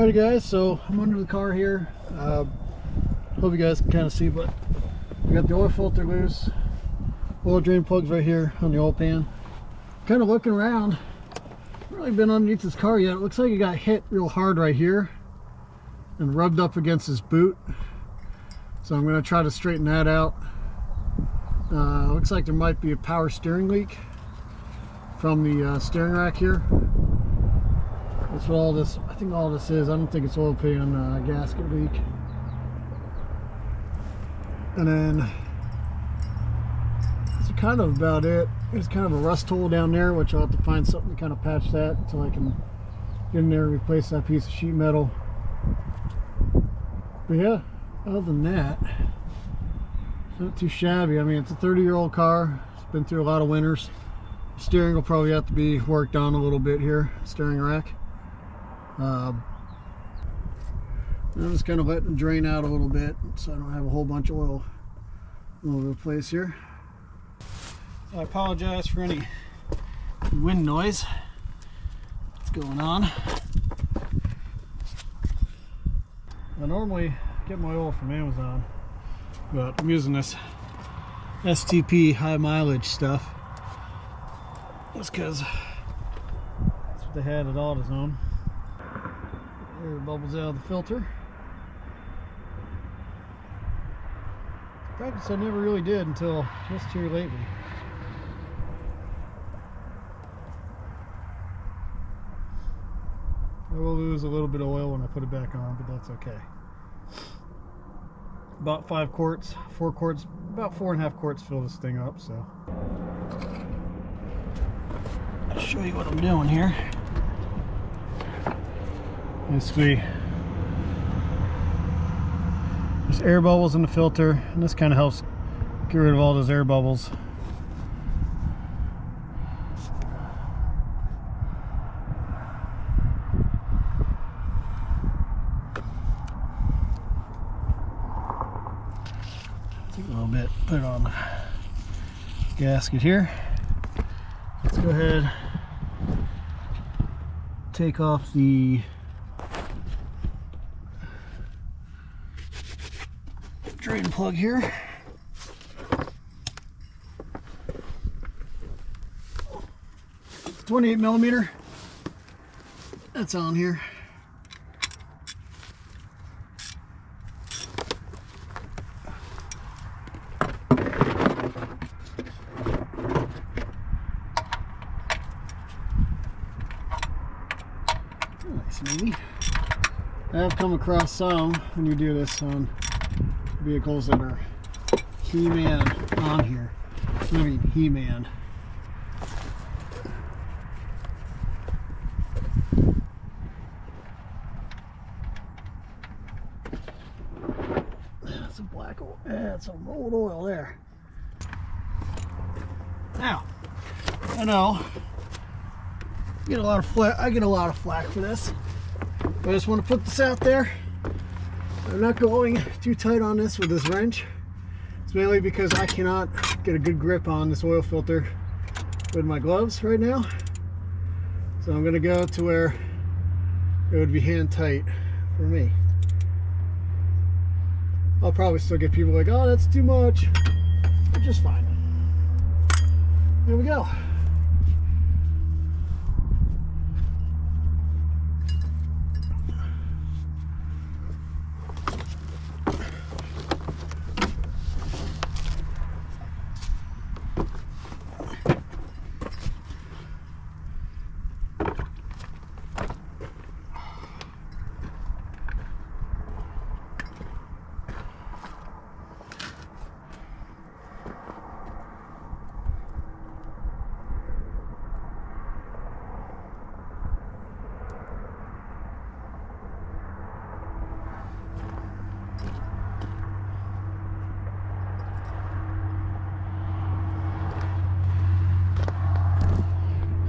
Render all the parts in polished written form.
Alrighty guys, so I'm under the car here. Hope you guys can kind of see, but we got the oil filter loose. Oil drain plugs right here on the oil pan. Kind of looking around. Haven't really been underneath this car yet. It looks like it got hit real hard right here and rubbed up against this boot. So I'm going to try to straighten that out. Looks like there might be a power steering leak from the steering rack here. That's what all this, I think all this is. I don't think it's oil pan gasket leak. And then that's kind of about it. There's kind of a rust hole down there, which I'll have to find something to kind of patch that until I can get in there and replace that piece of sheet metal. But yeah, other than that, it's not too shabby. I mean, it's a 30-year-old car. It's been through a lot of winters. The steering will probably have to be worked on a little bit here, steering rack. I'm just kind of letting it drain out a little bit so I don't have a whole bunch of oil all over the place here. I apologize for any wind noise that's going on. I normally get my oil from Amazon, but I'm using this STP high mileage stuff just because that's what they had at AutoZone. Air bubbles out of the filter. Practice I never really did until just here lately. I will lose a little bit of oil when I put it back on, but that's okay. About 5 quarts, 4 quarts, about 4.5 quarts fill this thing up, so. I'll show you what I'm doing here. Basically, there's air bubbles in the filter, and this kind of helps get rid of all those air bubbles. Take a little bit, put it on the gasket here. Let's go ahead, take off the drain plug here. It's 28 millimeter. That's on here. Nice and easy. I have come across some when you do this on vehicles that are He-Man on here. I mean He-Man. That's a black oil. That's some old oil there. Now, I know I get a lot of flack for this, but I just want to put this out there. I'm not going too tight on this with this wrench. It's mainly because I cannot get a good grip on this oil filter with my gloves right now. So I'm going to go to where it would be hand tight for me. I'll probably still get people like, oh, that's too much, but just fine. There we go.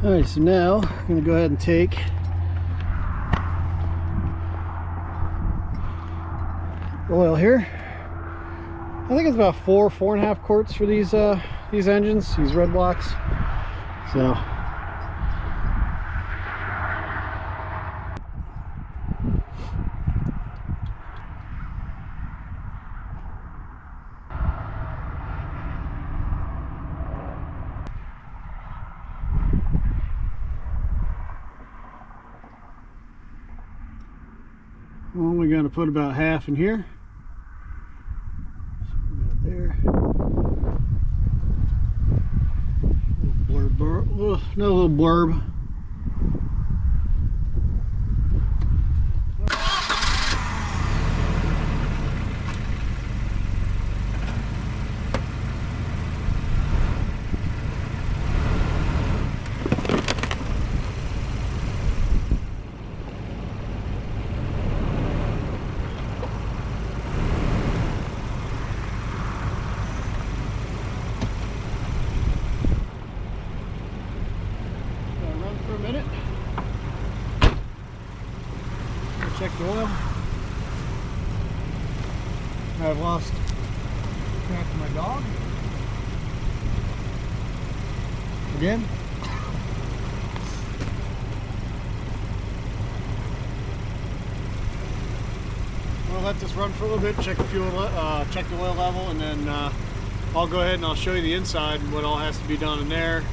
Alright, so now I'm going to go ahead and take oil here. I think it's about 4.5 quarts for these engines, these red blocks. So I'm only going to put about half in here. So there. Another little blurb. For a minute. Check the oil. I've lost track of my dog again. We'll let this run for a little bit, check the fuel, check the oil level, and then I'll go ahead and I'll show you the inside and what all has to be done in there.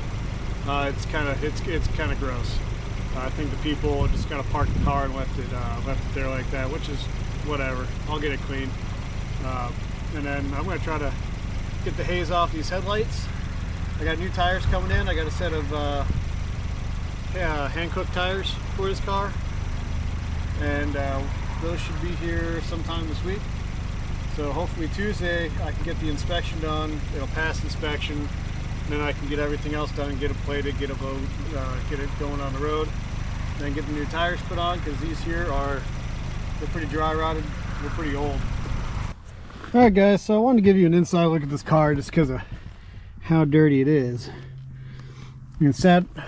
It's kind of gross. I think the people just kind of parked the car and left it there like that, which is whatever. I'll get it clean, and then I'm going to try to get the haze off these headlights. I got new tires coming in. I got a set of hand-cooked tires for this car, and those should be here sometime this week. So hopefully Tuesday I can get the inspection done. It'll pass inspection. Then I can get everything else done, get it plated, get it going on the road, then get the new tires put on, because these here they're pretty dry rotted, they're pretty old. Alright guys, so I wanted to give you an inside look at this car just because of how dirty it is. It sat in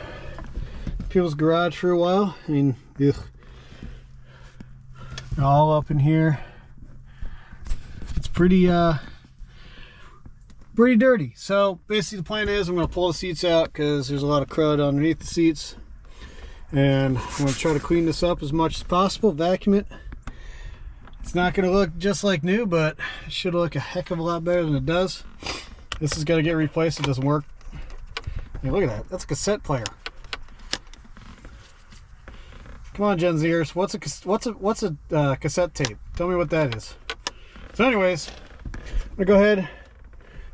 people's garage for a while. I mean, ugh. All up in here. It's pretty dirty. So basically the plan is I'm going to pull the seats out because there's a lot of crud underneath the seats, and I'm going to try to clean this up as much as possible, vacuum it. It's not going to look just like new, but it should look a heck of a lot better than it does. This is going to get replaced. It doesn't work. Hey, look at that. That's a cassette player. Come on, Gen Zers. What's a cassette tape? Tell me what that is. So anyways, I'm going to go ahead,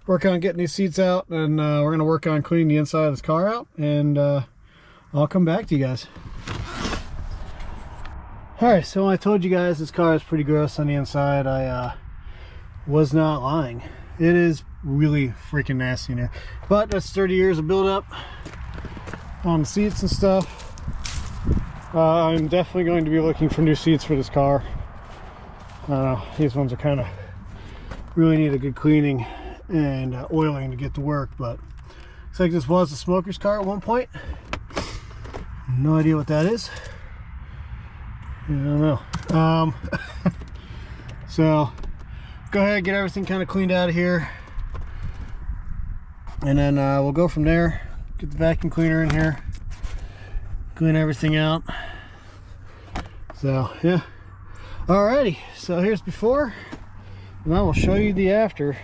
work on getting these seats out, and we're going to work on cleaning the inside of this car out, and I'll come back to you guys. Alright, so I told you guys this car is pretty gross on the inside. I was not lying. It is really freaking nasty in here. But that's 30 years of build-up on the seats and stuff. I'm definitely going to be looking for new seats for this car. These ones are kind of really need a good cleaning and oiling to get to work, but looks like this was a smoker's car at one point. No idea what that is. I don't know. So go ahead, get everything kind of cleaned out of here, and then we'll go from there. Get the vacuum cleaner in here, clean everything out. So yeah, alrighty, so here's before, and I will show you the after.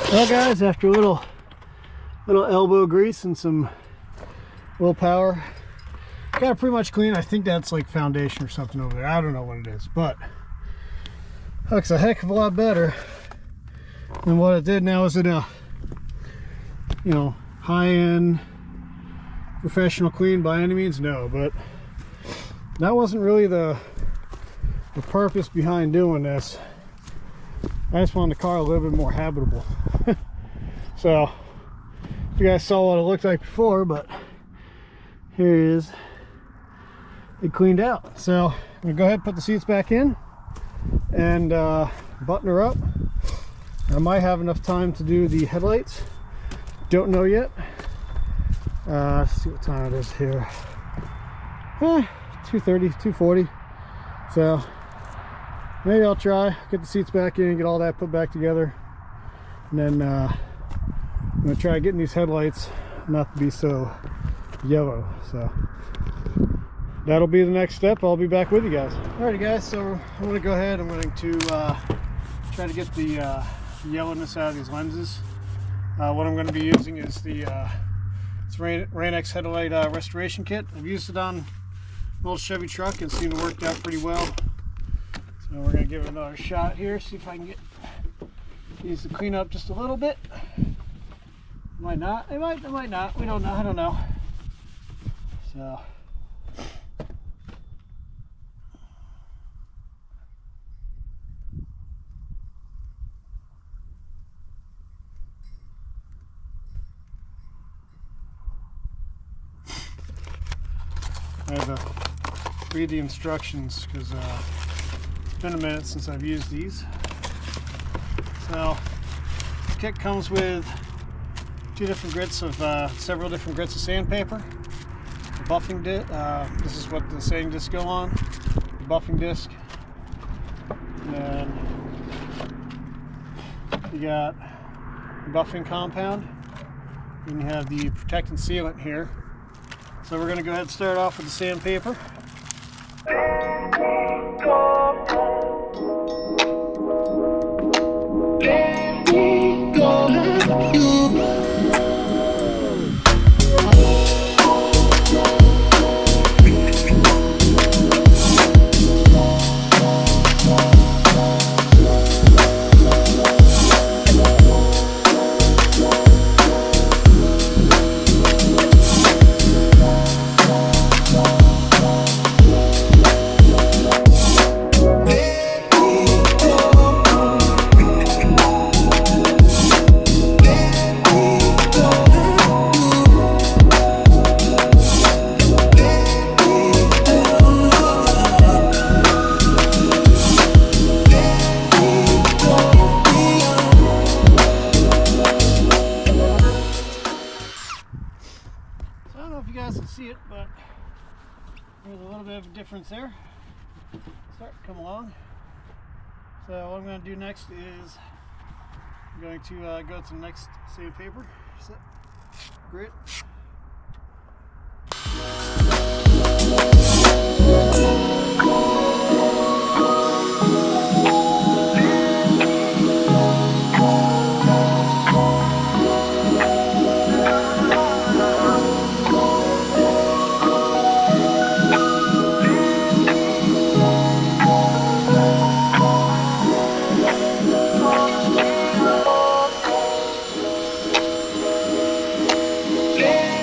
Well guys, after a little elbow grease and some willpower, got it pretty much clean. I think that's like foundation or something over there. I don't know what it is, but looks a heck of a lot better than what it did. Now, is it a, you know, high-end professional clean by any means? No, but that wasn't really the purpose behind doing this. I just wanted the car a little bit more habitable. So you guys saw what it looked like before, but here it is, it cleaned out. So I'm gonna go ahead and put the seats back in and button her up. I might have enough time to do the headlights, don't know yet. Let's see what time it is here. 2:30, 2:40. So maybe I'll try, get the seats back in, get all that put back together, and then I'm gonna try getting these headlights not to be so yellow. So that'll be the next step. I'll be back with you guys. Alrighty guys, so I'm gonna go ahead, I'm going to try to get the yellowness out of these lenses. What I'm going to be using is the it's Rain-X Headlight restoration kit. I've used it on an old Chevy truck and seemed to work out pretty well. So we're going to give it another shot here, see if I can get these to clean up just a little bit. Might not, it might not, we don't know, I don't know. So I have to read the instructions because it's been a minute since I've used these. So the kit comes with several different grits of sandpaper, the buffing disc. This is what the sanding discs go on, the buffing disc, and then you got the buffing compound, and you have the protectant sealant here. So we're going to go ahead and start off with the sandpaper. See it, but there's a little bit of a difference there. Start to come along. So what I'm going to do next is I'm going to go to the next sandpaper, set, grit. Yeah.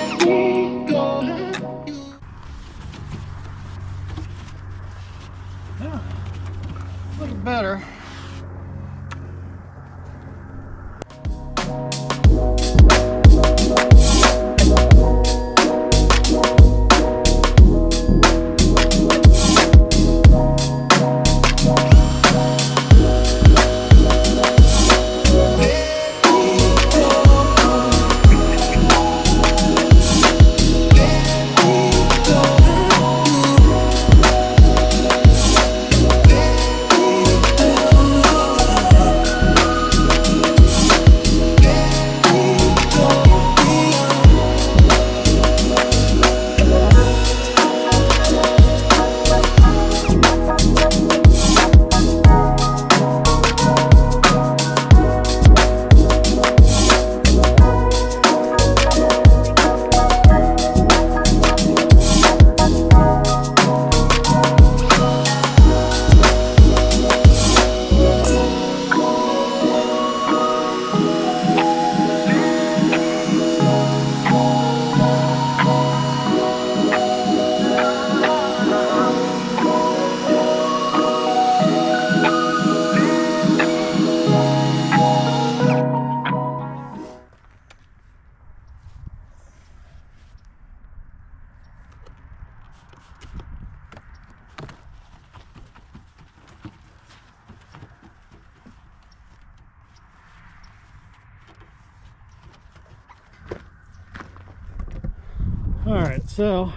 All right, so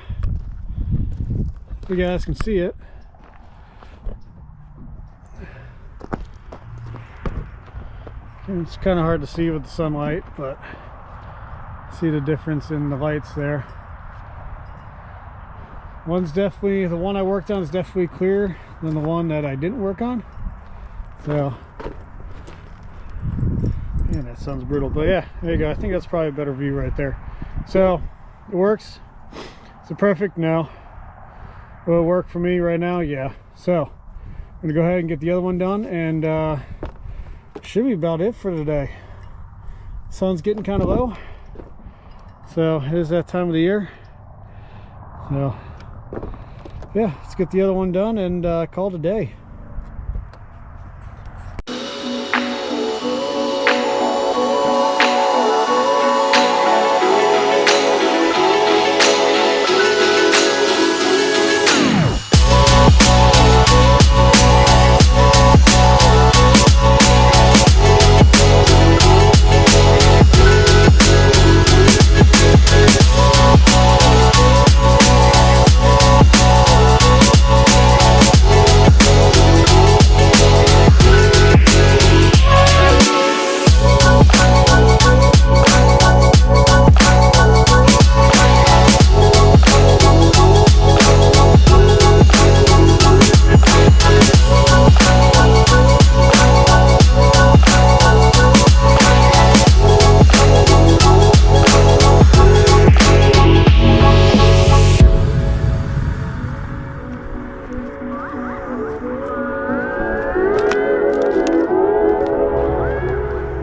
you guys can see it. It's kind of hard to see with the sunlight, but see the difference in the lights there. One's definitely, the one I worked on is definitely clearer than the one that I didn't work on. So, yeah, that sounds brutal, but yeah, there you go. I think that's probably a better view right there. So, it works. Is it perfect? No. Will it work for me right now? Yeah. So, I'm gonna go ahead and get the other one done, and should be about it for today. Sun's getting kind of low, so it is that time of the year. So yeah, let's get the other one done and call it a day.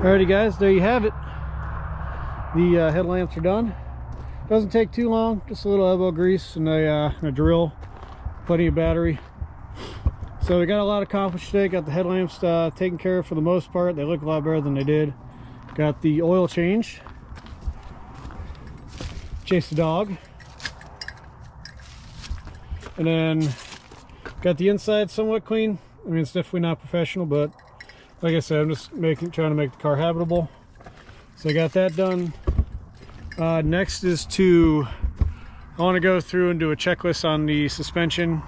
Alrighty guys, there you have it. The headlamps are done. Doesn't take too long, just a little elbow grease and a drill, plenty of battery. So we got a lot accomplished today. Got the headlamps taken care of for the most part. They look a lot better than they did. Got the oil change. Chase the dog. And then got the inside somewhat clean. I mean, it's definitely not professional, but like I said, I'm just trying to make the car habitable. So I got that done. Next is I want to go through and do a checklist on the suspension,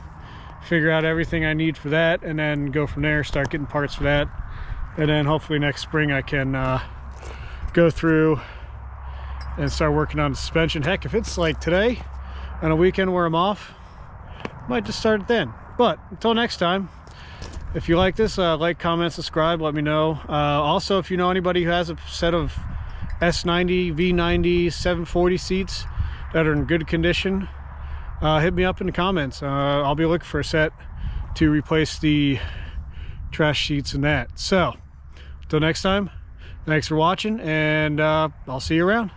figure out everything I need for that, and then go from there, start getting parts for that. And then hopefully next spring I can go through and start working on the suspension. Heck, if it's like today, on a weekend where I'm off, might just start it then. But until next time, if you like this, like, comment, subscribe, let me know. Also, if you know anybody who has a set of S90, V90, 740 seats that are in good condition, hit me up in the comments. I'll be looking for a set to replace the trash seats and that. So, until next time, thanks for watching, and I'll see you around.